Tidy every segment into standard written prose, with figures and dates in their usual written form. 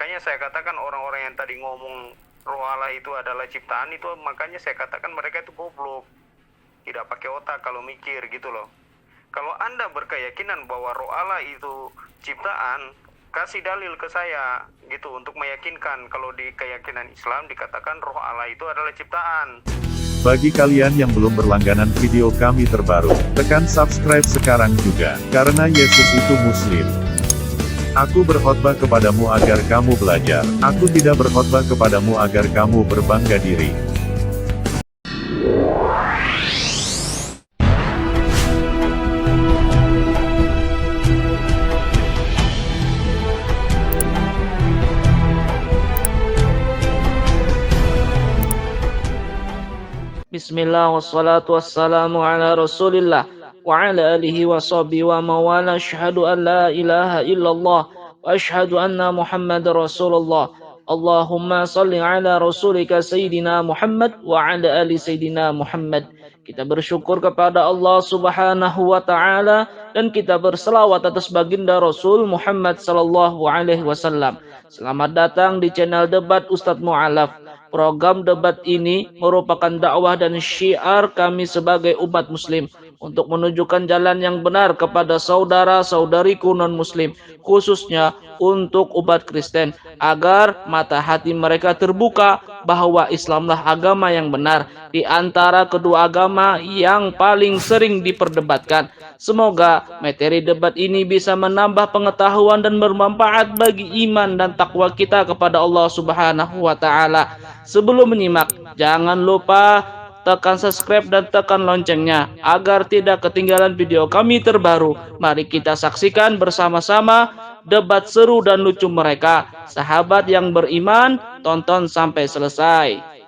Makanya saya katakan orang-orang yang tadi ngomong roh Allah itu adalah ciptaan, itu makanya saya katakan mereka itu goblok, tidak pakai otak kalau mikir gitu loh. Kalau Anda berkeyakinan bahwa roh Allah itu ciptaan, kasih dalil ke saya gitu untuk meyakinkan kalau di keyakinan Islam dikatakan roh Allah itu adalah ciptaan. Bagi kalian yang belum berlangganan video kami terbaru, tekan subscribe sekarang juga, karena Yesus itu Muslim. Aku berkhotbah kepadamu agar kamu belajar, aku tidak berkhotbah kepadamu agar kamu berbangga diri. Bismillah wassalatu wassalamu ala rasulillah wa ala alihi wa sahbihi wa mawala. Asyhadu an la ilaha illallah wa asyhadu anna Muhammad rasulullah. Allahumma salli ala rasulika Sayyidina Muhammad wa ala ali Sayyidina Muhammad. Kita bersyukur kepada Allah subhanahu wa ta'ala dan kita berselawat atas baginda Rasul Muhammad sallallahu alaihi wasallam. Selamat datang di channel Debat Ustadz Mu'alaf. Program debat ini merupakan dakwah dan syiar kami sebagai umat muslim untuk menunjukkan jalan yang benar kepada saudara-saudariku non-muslim, khususnya untuk umat Kristen, agar mata hati mereka terbuka bahwa Islamlah agama yang benar di antara kedua agama yang paling sering diperdebatkan. Semoga materi debat ini bisa menambah pengetahuan dan bermanfaat bagi iman dan takwa kita kepada Allah Subhanahu wa ta'ala. Sebelum menyimak, jangan lupa tekan subscribe dan tekan loncengnya agar tidak ketinggalan video kami terbaru. Mari kita saksikan bersama-sama debat seru dan lucu mereka. Sahabat yang beriman, tonton sampai selesai.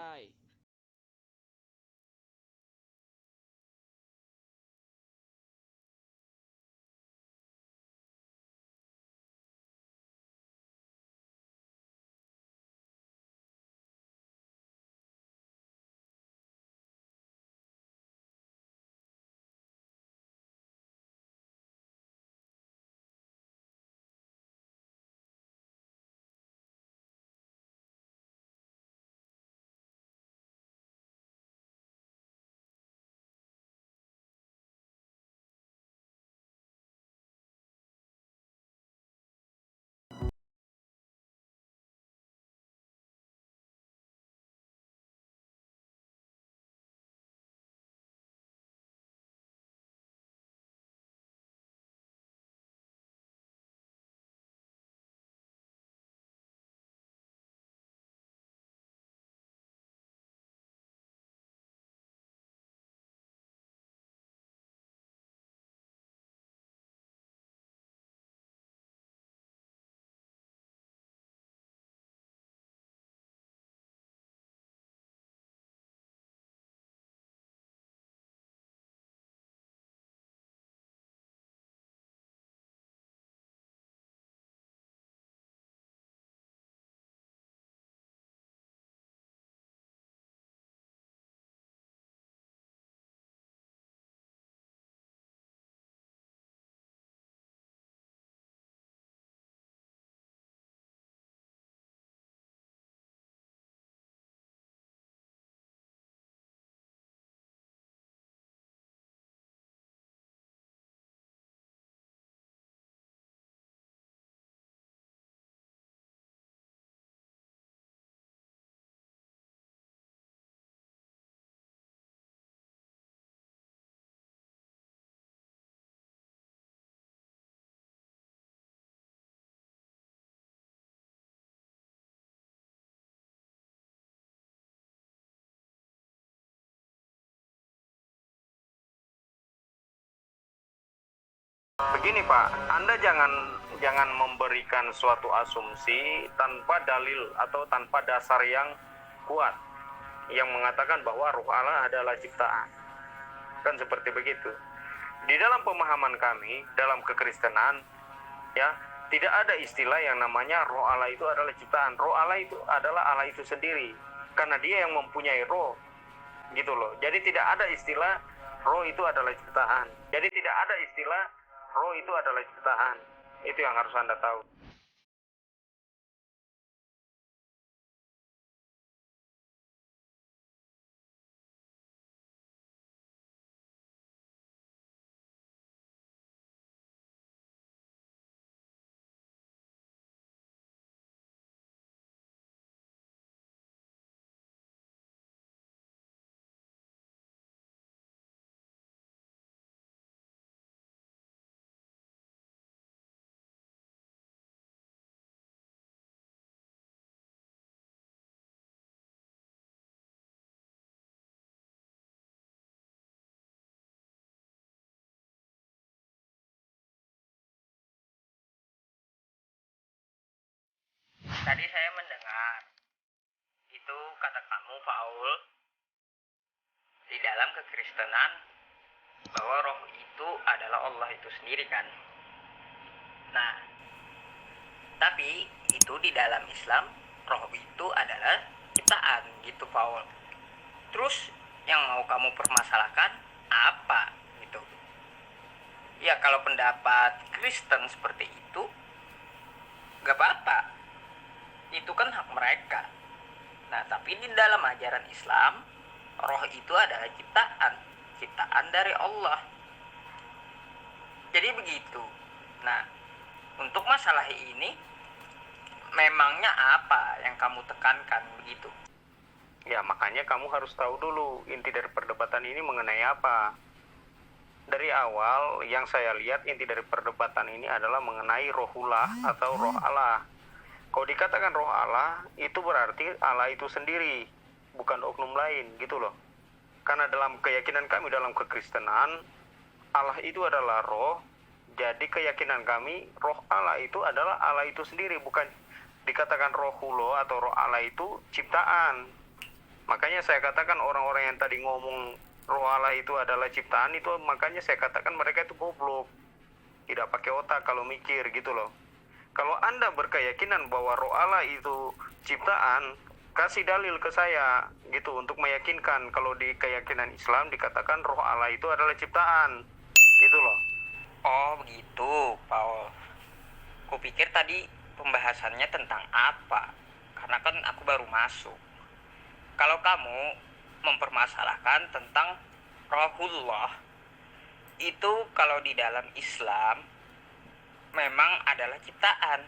Begini Pak, Anda jangan memberikan suatu asumsi tanpa dalil atau tanpa dasar yang kuat yang mengatakan bahwa ruh Allah adalah ciptaan. Kan seperti begitu. Di dalam pemahaman kami, dalam kekristenan, ya, tidak ada istilah yang namanya roh Allah itu adalah ciptaan. Roh Allah itu adalah Allah itu sendiri, karena Dia yang mempunyai roh, gitu loh. Jadi tidak ada istilah roh itu adalah ciptaan. Jadi tidak ada istilah roh itu adalah ciptaan. Itu yang harus Anda tahu. Tadi saya mendengar itu kata kamu, Paul, di dalam kekristenan bahwa roh itu adalah Allah itu sendiri kan. Nah, tapi itu di dalam Islam roh itu adalah ciptaan gitu, Paul. Terus yang mau kamu permasalahkan apa gitu? Ya kalau pendapat Kristen seperti itu gak apa-apa, itu kan hak mereka. Nah tapi di dalam ajaran Islam roh itu adalah ciptaan dari Allah. Jadi begitu. Nah untuk masalah ini memangnya apa yang kamu tekankan begitu? Ya, makanya kamu harus tahu dulu inti dari perdebatan ini mengenai apa. Dari awal yang saya lihat inti dari perdebatan ini adalah mengenai rohullah atau roh Allah. Kalau dikatakan roh Allah, itu berarti Allah itu sendiri, bukan oknum lain gitu loh. Karena dalam keyakinan kami dalam kekristenan, Allah itu adalah roh. Jadi keyakinan kami roh Allah itu adalah Allah itu sendiri, bukan dikatakan rohullah atau roh Allah itu ciptaan. Makanya saya katakan orang-orang yang tadi ngomong roh Allah itu adalah ciptaan, itu makanya saya katakan mereka itu goblok, tidak pakai otak kalau mikir gitu loh. Kalau Anda berkeyakinan bahwa roh Allah itu ciptaan, kasih dalil ke saya gitu untuk meyakinkan kalau di keyakinan Islam dikatakan roh Allah itu adalah ciptaan gitu loh. Oh begitu, Paul. Kupikir tadi pembahasannya tentang apa, karena kan aku baru masuk. Kalau kamu mempermasalahkan tentang rohullah, itu kalau di dalam Islam memang adalah ciptaan.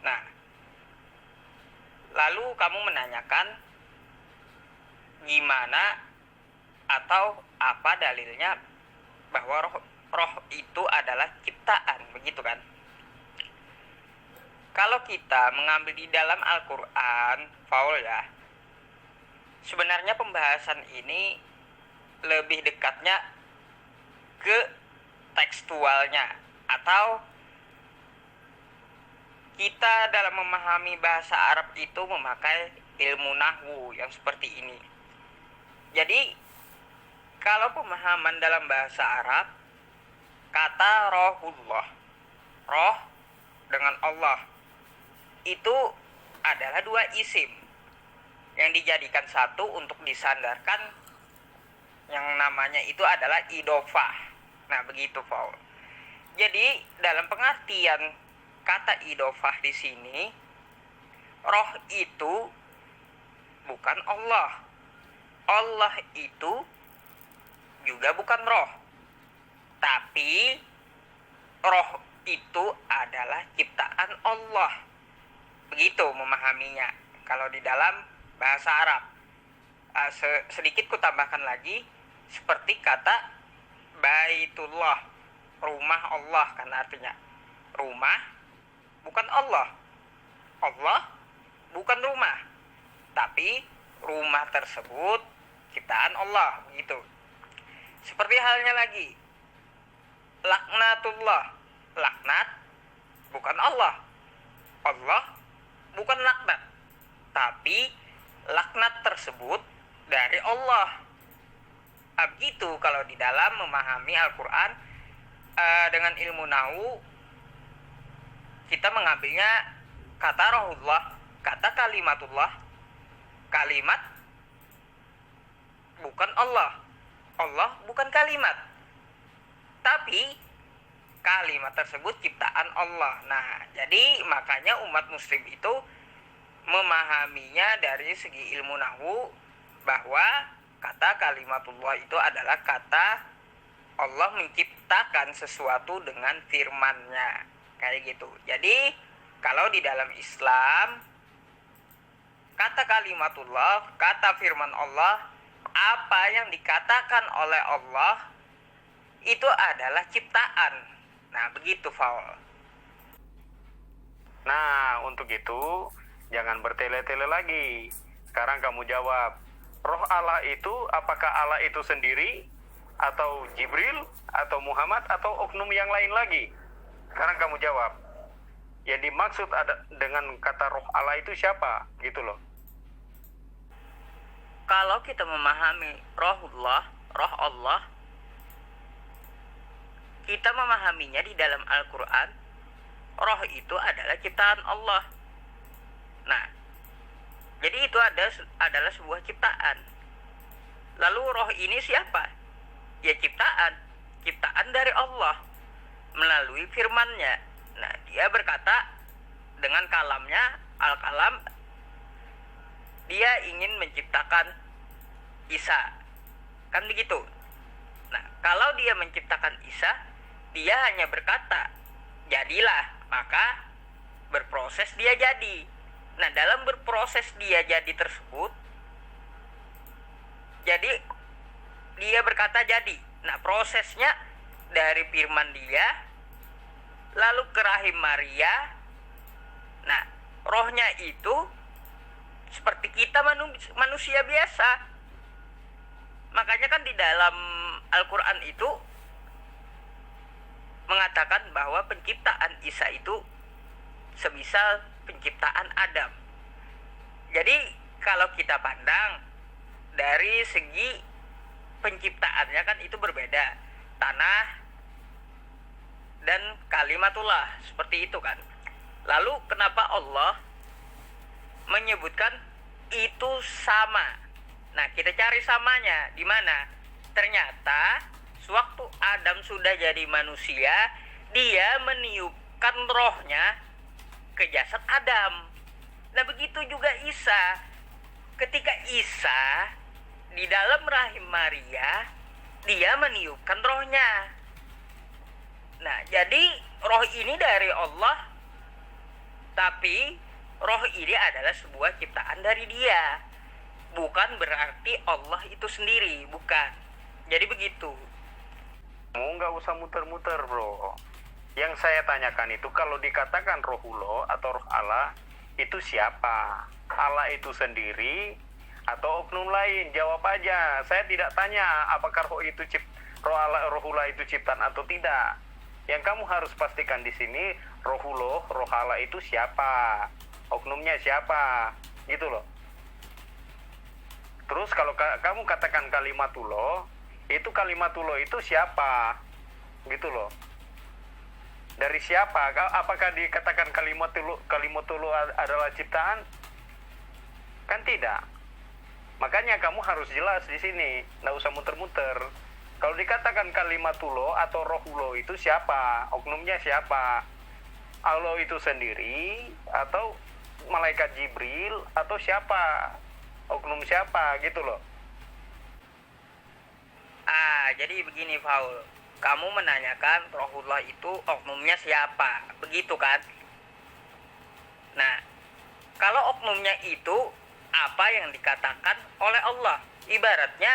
Nah, lalu kamu menanyakan gimana atau apa dalilnya bahwa roh itu adalah ciptaan, begitu kan? Kalau kita mengambil di dalam Al-Quran, Paul ya, sebenarnya pembahasan ini lebih dekatnya ke tekstualnya, atau kita dalam memahami bahasa Arab itu memakai ilmu nahwu yang seperti ini. Jadi kalau pemahaman dalam bahasa Arab, kata rohullah, roh dengan Allah, itu adalah dua isim yang dijadikan satu untuk disandarkan, yang namanya itu adalah idofah. Nah begitu, Paul. Jadi dalam pengertian kata idofah di sini, roh itu bukan Allah. Allah itu juga bukan roh. Tapi roh itu adalah ciptaan Allah. Begitu memahaminya kalau di dalam bahasa Arab. Sedikit ku tambahkan lagi, seperti kata Baitullah, rumah Allah kan artinya. Rumah bukan Allah. Allah bukan rumah. Tapi rumah tersebut ciptaan Allah, begitu. Seperti halnya lagi laknatullah, laknat bukan Allah. Allah bukan laknat. Tapi laknat tersebut dari Allah. Begitu kalau di dalam memahami Al-Quran dengan ilmu nahwu, kita mengambilnya kata rohullah, kata kalimatullah, kalimat bukan Allah, Allah bukan kalimat, tapi kalimat tersebut ciptaan Allah. Nah, jadi makanya umat muslim itu memahaminya dari segi ilmu nahwu, bahwa kata kalimatullah itu adalah kata Allah menciptakan sesuatu dengan firman-Nya, kayak gitu. Jadi kalau di dalam Islam, kata kalimatullah, kata firman Allah, apa yang dikatakan oleh Allah itu adalah ciptaan. Nah begitu, Paul. Nah untuk itu jangan bertele-tele lagi. Sekarang kamu jawab, roh Allah itu apakah Allah itu sendiri, atau Jibril, atau Muhammad, atau oknum yang lain lagi? Sekarang kamu jawab. Yang dimaksud ada dengan kata roh Allah itu siapa? Gitu loh. Kalau kita memahami rohullah, roh Allah, kita memahaminya di dalam Al-Quran, roh itu adalah ciptaan Allah. Nah, jadi itu adalah sebuah ciptaan. Lalu roh ini siapa? Ya ciptaan dari Allah melalui firman-Nya. Nah, dia berkata dengan kalamnya, al-kalam, dia ingin menciptakan Isa. Kan begitu. Nah, kalau dia menciptakan Isa, dia hanya berkata, jadilah, maka berproses dia jadi. Nah, dalam berproses dia jadi tersebut, jadi dia berkata jadi. Nah, prosesnya dari firman dia lalu ke rahim Maria. Nah, rohnya itu seperti kita manusia biasa. Makanya kan di dalam Al-Quran itu mengatakan bahwa penciptaan Isa itu semisal penciptaan Adam. Jadi kalau kita pandang dari segi penciptaannya kan itu berbeda. Tanah dan kalimatullah, seperti itu kan. Lalu kenapa Allah menyebutkan itu sama? Nah, kita cari samanya di mana? Ternyata sewaktu Adam sudah jadi manusia, dia meniupkan rohnya ke jasad Adam. Nah, begitu juga Isa. Ketika Isa di dalam rahim Maria, dia meniupkan rohnya. Nah, jadi roh ini dari Allah, tapi roh ini adalah sebuah ciptaan dari Dia. Bukan berarti Allah itu sendiri, bukan. Jadi begitu. Nggak usah muter-muter, bro. Yang saya tanyakan itu kalau dikatakan rohullah atau roh Allah, itu siapa? Allah itu sendiri atau oknum lain? Jawab aja. Saya tidak tanya apakah rohullah itu ciptaan atau tidak. Yang kamu harus pastikan di sini rohullah, roh Allah itu siapa? Oknumnya siapa? Gitu loh. Terus kalau kamu katakan kalimatullah, itu siapa? Gitu loh. Dari siapa? Apakah dikatakan kalimatullah adalah ciptaan? Kan tidak. Makanya kamu harus jelas di sini, nggak usah muter-muter. Kalau dikatakan kalimatullah atau rohullah itu siapa? Oknumnya siapa? Allah itu sendiri atau malaikat Jibril atau siapa? Oknum siapa? Gitu loh. Jadi begini, Paul. Kamu menanyakan rohullah itu oknumnya siapa? Begitu kan? Nah, kalau oknumnya itu apa yang dikatakan oleh Allah? Ibaratnya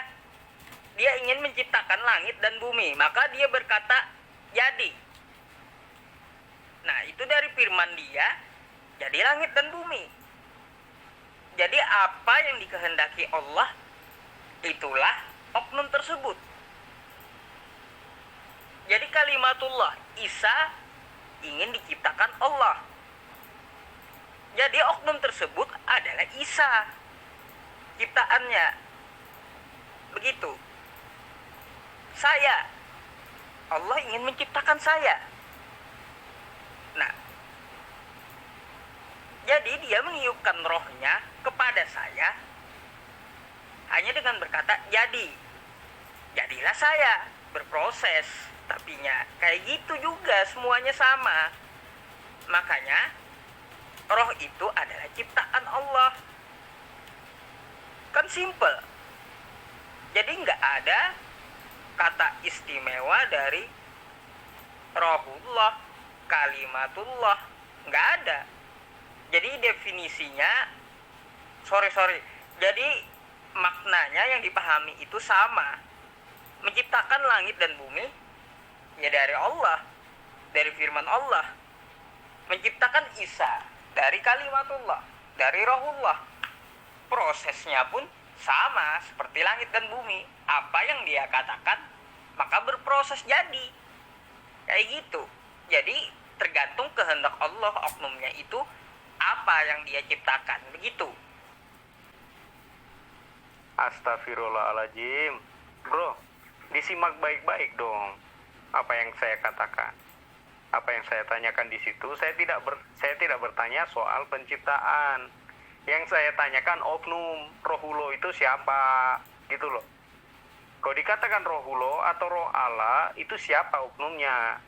dia ingin menciptakan langit dan bumi, maka dia berkata jadi. Nah, itu dari firman dia, jadi langit dan bumi. Jadi apa yang dikehendaki Allah, itulah oknum tersebut. Jadi kalimatullah, Isa ingin diciptakan Allah. Jadi oknum tersebut adalah Isa, ciptaannya. Begitu. Saya, Allah ingin menciptakan saya. Nah, jadi dia meniupkan rohnya kepada saya hanya dengan berkata jadilah saya, berproses. Tapinya kayak gitu juga, semuanya sama. Makanya roh itu adalah ciptaan Allah. Kan simple. Jadi nggak ada kata istimewa dari rohullah, kalimatullah, nggak ada. Jadi definisinya jadi maknanya yang dipahami itu sama. Menciptakan langit dan bumi ya dari Allah, dari firman Allah. Menciptakan Isa dari kalimatullah, dari rohullah. Prosesnya pun sama seperti langit dan bumi. Apa yang dia katakan maka berproses jadi. Kayak gitu. Jadi tergantung kehendak Allah oknumnya itu apa yang dia ciptakan, begitu. Astagfirullahaladzim. Bro, disimak baik-baik dong apa yang saya katakan. Apa yang saya tanyakan di situ, saya tidak bertanya soal penciptaan. Yang saya tanyakan oknum rohullah itu siapa, gitu loh. Kalau dikatakan rohullah atau roh Allah, itu siapa oknumnya?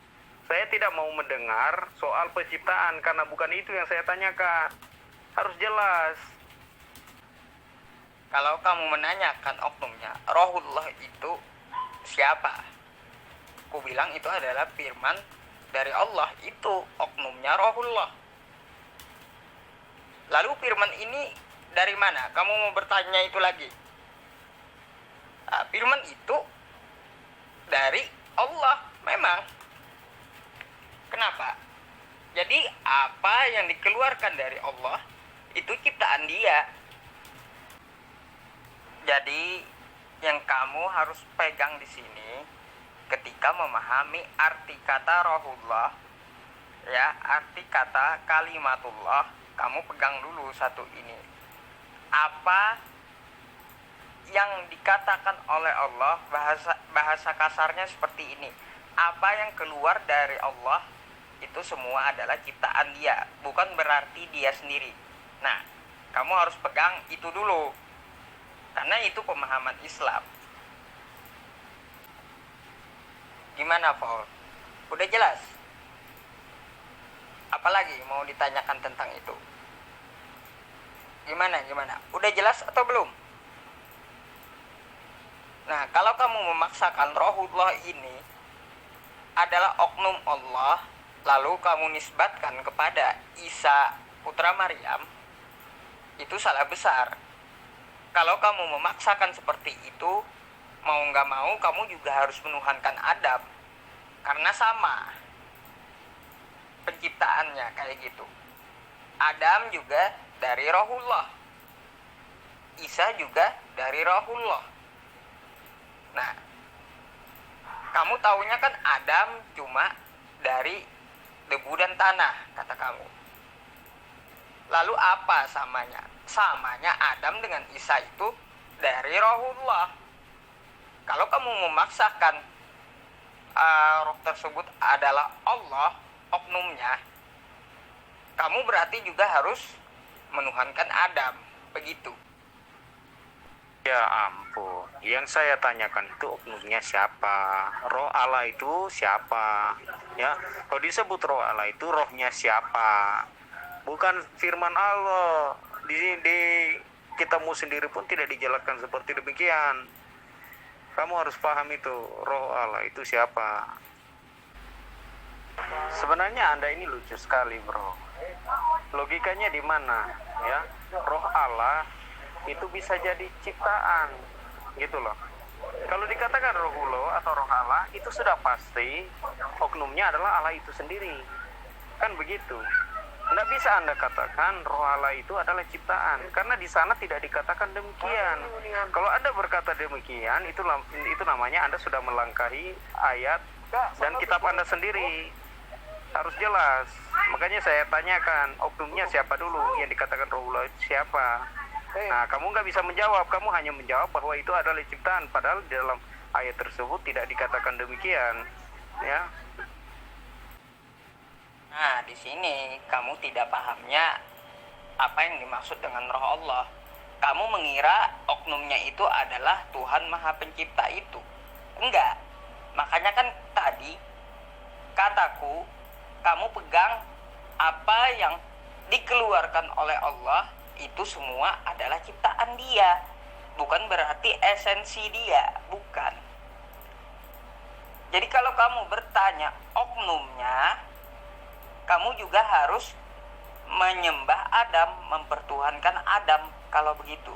Saya tidak mau mendengar soal penciptaan karena bukan itu yang saya tanyakan. Harus jelas. Kalau kamu menanyakan oknumnya, rohullah itu siapa? Aku bilang itu adalah firman dari Allah, itu oknumnya rohullah. Lalu firman ini dari mana? Kamu mau bertanya itu lagi? Nah, firman itu dari Allah memang. Kenapa? Jadi apa yang dikeluarkan dari Allah itu ciptaan dia. Jadi yang kamu harus pegang di sini ketika memahami arti kata rohullah, ya, arti kata kalimatullah, kamu pegang dulu satu ini. Apa yang dikatakan oleh Allah, bahasa kasarnya seperti ini. Apa yang keluar dari Allah itu semua adalah ciptaan dia, bukan berarti dia sendiri. Nah, kamu harus pegang itu dulu. Karena itu pemahaman Islam. Gimana, Paul? Udah jelas? Apalagi mau ditanyakan tentang itu? Gimana? Udah jelas atau belum? Nah, kalau kamu memaksakan rohullah ini adalah oknum Allah, lalu kamu nisbatkan kepada Isa putra Maryam, itu salah besar. Kalau kamu memaksakan seperti itu, mau nggak mau kamu juga harus menuhankan Adam. Karena sama penciptaannya kayak gitu. Adam juga dari rohullah, Isa juga dari rohullah. Nah, kamu taunya kan Adam cuma dari debu dan tanah, kata kamu. Lalu apa samanya? Samanya Adam dengan Isa itu dari rohullah. Kalau kamu memaksakan roh tersebut adalah Allah, oknumnya, kamu berarti juga harus menuhankan Adam, begitu. Ya ampun, yang saya tanyakan itu oknumnya siapa? Roh Allah itu siapa? Ya, kalau disebut roh Allah itu rohnya siapa? Bukan firman Allah. Di kitabmu sendiri pun tidak dijelaskan seperti demikian. Kamu harus paham itu, roh Allah itu siapa. Sebenarnya Anda ini lucu sekali, bro. Logikanya di mana? Ya, roh Allah itu bisa jadi ciptaan, gitu loh. Kalau dikatakan rohullah atau roh Allah, itu sudah pasti oknumnya adalah Allah itu sendiri. Kan begitu. Tidak bisa Anda katakan roh Allah itu adalah ciptaan, karena di sana tidak dikatakan demikian. Kalau Anda berkata demikian, itu namanya Anda sudah melangkahi ayat dan kitab Anda sendiri. Harus jelas. Makanya saya tanyakan, oknumnya siapa dulu? Yang dikatakan rohullah itu siapa? Nah, kamu nggak bisa menjawab. Kamu hanya menjawab bahwa itu adalah ciptaan, padahal di dalam ayat tersebut tidak dikatakan demikian. Ya. Nah, di sini kamu tidak pahamnya apa yang dimaksud dengan roh Allah. Kamu mengira oknumnya itu adalah Tuhan Maha Pencipta itu. Enggak. Makanya kan tadi kataku, kamu pegang apa yang dikeluarkan oleh Allah itu semua adalah ciptaan dia. Bukan berarti esensi dia, bukan. Jadi kalau kamu bertanya oknumnya, kamu juga harus menyembah Adam, mempertuhankan Adam kalau begitu.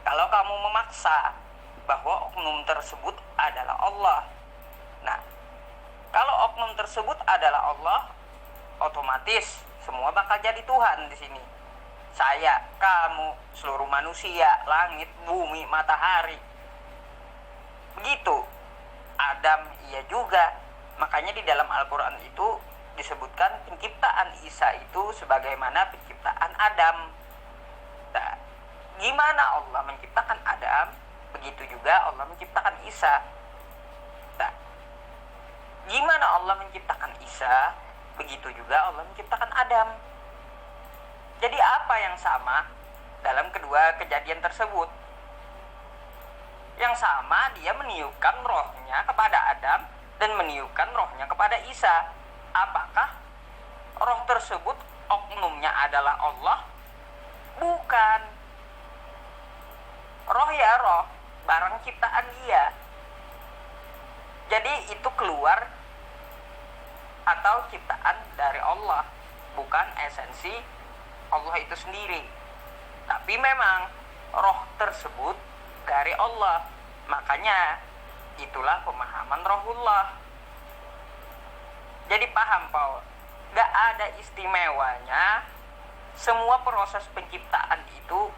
Kalau kamu memaksa bahwa oknum tersebut adalah Allah. Nah, kalau oknum tersebut adalah Allah, otomatis semua bakal jadi Tuhan di sini. Saya, kamu, seluruh manusia, langit, bumi, matahari. Begitu. Adam iya juga. Makanya di dalam Al-Quran itu disebutkan penciptaan Isa itu sebagaimana penciptaan Adam. Nah, gimana Allah menciptakan Adam, begitu juga Allah menciptakan Isa. Nah, gimana Allah menciptakan Isa, begitu juga Allah menciptakan Adam. Jadi apa yang sama dalam kedua kejadian tersebut? Yang sama, dia meniupkan rohnya kepada Adam dan meniupkan rohnya kepada Isa. Apakah roh tersebut oknumnya adalah Allah? Bukan. Roh ya roh, barang ciptaan dia. Jadi itu keluar atau ciptaan dari Allah, bukan esensi Allah itu sendiri. Tapi memang roh tersebut dari Allah. Makanya itulah pemahaman rohullah. Jadi paham Paul, gak ada istimewanya. Semua proses penciptaan itu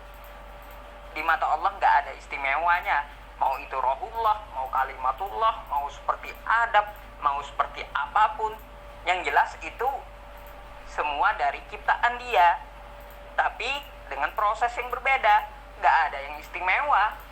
di mata Allah gak ada istimewanya. Mau itu rohullah, mau kalimatullah, mau seperti Adam, mau seperti apapun. Yang jelas itu semua dari ciptaan dia, tapi dengan proses yang berbeda. Gak ada yang istimewa.